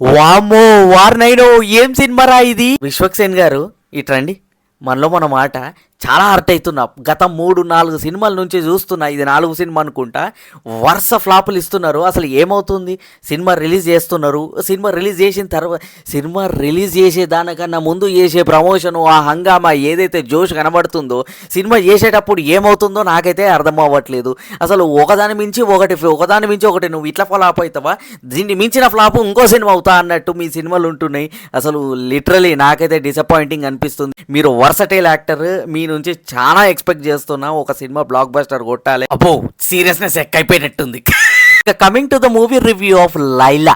వామ్మో వారినైనో ఏం సినిమారా ఇది. విశ్వక్సేన్ గారు ఇట్రండి. మనలో మన మాట చాలా హర్ట్ అవుతున్నా. గత 3-4 సినిమాల నుంచి చూస్తున్నా, ఇది 4వ సినిమా అనుకుంటా. వరుస ఫ్లాపులు ఇస్తున్నారు. అసలు ఏమవుతుంది? సినిమా రిలీజ్ చేస్తున్నారు. సినిమా రిలీజ్ చేసిన తర్వాత సినిమా రిలీజ్ చేసేదానికన్నా ముందు చేసే ప్రమోషను, ఆ హంగామా ఏదైతే జోష్ కనబడుతుందో, సినిమా చేసేటప్పుడు ఏమవుతుందో నాకైతే అర్థం అవ్వట్లేదు. అసలు ఒకదాని మించి ఒకటి నువ్వు ఇట్లా ఫ్లాప్ అవుతావా, దీన్ని మించిన ఫ్లాప్ ఇంకో సినిమా అవుతా అన్నట్టు మీ సినిమాలు ఉంటున్నాయి. అసలు లిటరలీ నాకైతే డిసప్పాయింటింగ్ అనిపిస్తుంది. మీరు వర్సటైల్ యాక్టర్, మీ నుంచి చాలా ఎక్స్పెక్ట్ చేస్తున్నా. ఒక సినిమా బ్లాక్ బస్టర్ కొట్టాలి. అబ్బో సీరియస్నెస్ ఎక్కైపోయినట్టుంది. Coming to the movie review of Laila.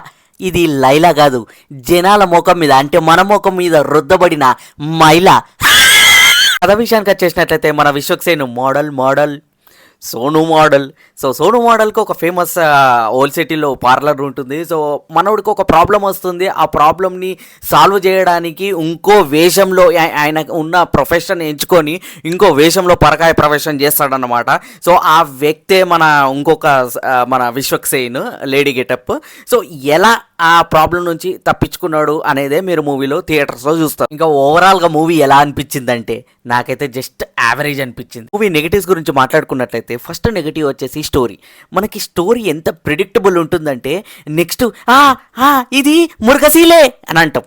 ఇది లైలా కాదు, జనాల ముఖం మీద, అంటే మన ముఖం మీద రుద్దబడిన మైలా. కథ విషయానికి వచ్చేసినట్లయితే మన Vishwaksen model Sonu model. So Sonu మోడల్కి ఒక ఫేమస్ ఓల్డ్ సిటీలో పార్లర్ ఉంటుంది. సో మనోడికి ఒక ప్రాబ్లం వస్తుంది. ఆ ప్రాబ్లమ్ని సాల్వ్ చేయడానికి ఇంకో వేషంలో, ఆయన ఉన్న ప్రొఫెషన్ ఎంచుకొని ఇంకో వేషంలో పరకాయ ప్రవేశం చేస్తాడనమాట. సో ఆ వ్యక్తే మన విశ్వక్సేన్ లేడీ గెటప్. సో ఎలా ఆ ప్రాబ్లం నుంచి తప్పించుకున్నాడు అనేదే మీరు మూవీలో థియేటర్స్లో చూస్తారు. ఇంకా ఓవరాల్గా మూవీ ఎలా అనిపించిందంటే నాకైతే జస్ట్ యావరేజ్ అనిపించింది. మూవీ నెగిటివ్స్ గురించి మాట్లాడుకున్నట్లయితే ఫస్ట్ నెగిటివ్ వచ్చేసి స్టోరీ. మనకి స్టోరీ ఎంత ప్రిడిక్టబుల్ ఉంటుందంటే నెక్స్ట్ ఇది మురుగసీలే అని అంటాం.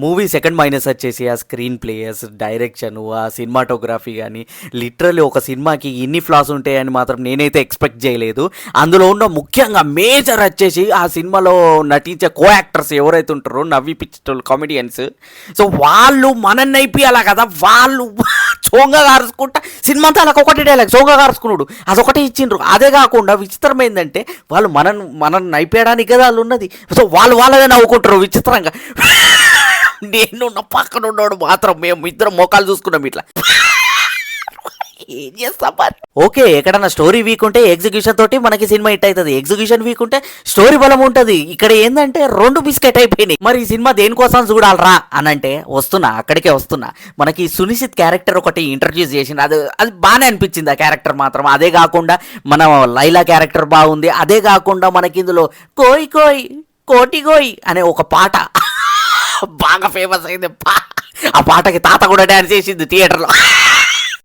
మూవీ సెకండ్ మైనస్ వచ్చేసి ఆ స్క్రీన్ ప్లేయర్స్, డైరెక్షన్, ఆ సినిమాటోగ్రఫీ కానీ లిటరల్లీ ఒక సినిమాకి ఇన్ని ఫ్లాస్ ఉంటాయని మాత్రం నేనైతే ఎక్స్పెక్ట్ చేయలేదు. అందులో ఉన్న ముఖ్యంగా మేజర్ వచ్చేసి ఆ సినిమాలో నటించే కో యాక్టర్స్ ఎవరైతే ఉంటారో, నవ్విపించేటోళ్ళు కామెడియన్స్. సో వాళ్ళు మనల్ని అయిపోయాలా కదా, వాళ్ళు చోంగా కారుచుకుంటా సినిమా అంతా అలా ఒకటి డైలాగ్ చోంగా కారుచుకున్నాడు, అదొకటే ఇచ్చిండ్రు. అదే కాకుండా విచిత్రం ఏంటంటే వాళ్ళు మనల్ని అయిపోయడానికి కదా వాళ్ళు ఉన్నది. సో వాళ్ళనే నవ్వుకుంటారు విచిత్రంగా. నేను నా పక్కన ఉన్నాడు మాత్రం మేము ఇద్దరం మోకాలు చూసుకున్నాం ఇట్లా. ఏం చేస్తాం మరి. ఓకే, ఎక్కడన్నా స్టోరీ వీక్ ఉంటే ఎగ్జిక్యూషన్ తోటి మనకి సినిమా హిట్ అవుతుంది, ఎగ్జిక్యూషన్ వీక్ ఉంటే స్టోరీ బలం ఉంటుంది. ఇక్కడ ఏంటంటే 2 బిస్కెట్ అయిపోయినాయి. మరి ఈ సినిమా దేనికోసం చూడాలరా అని అంటే అక్కడికే వస్తున్నా. మనకి సునిశ్చిత్ క్యారెక్టర్ ఒకటి ఇంట్రడ్యూస్ చేసింది, అది బాగానే అనిపించింది ఆ క్యారెక్టర్ మాత్రం. అదే కాకుండా మన లైలా క్యారెక్టర్ బాగుంది. అదే కాకుండా మనకి ఇందులో కోయ్ కోయ్ కోటి కోయ్ అనే ఒక పాట బాగా ఫేమస్ అయింది. ఆ పాటకి తాత కూడా డాన్స్ చేసింది థియేటర్లో.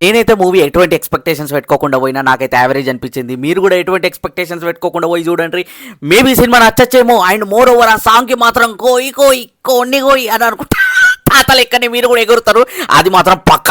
నేనైతే మూవీ ఎటువంటి ఎక్స్పెక్టేషన్స్ పెట్టుకోకుండా పోయినా నాకైతే యావరేజ్ అనిపించింది. మీరు కూడా ఎటువంటి ఎక్స్పెక్టేషన్స్ పెట్టుకోకుండా పోయి చూడండి. మేబీ సినిమా నచ్చచ్చేమో. అండ్ మోర్ ఓవర్ ఆ సాంగ్కి మాత్రం కోయి కోయి కొన్ని కోయి అని అనుకుంటా తాత లెక్కనే మీరు కూడా ఎగురుతారు. అది మాత్రం పక్కా.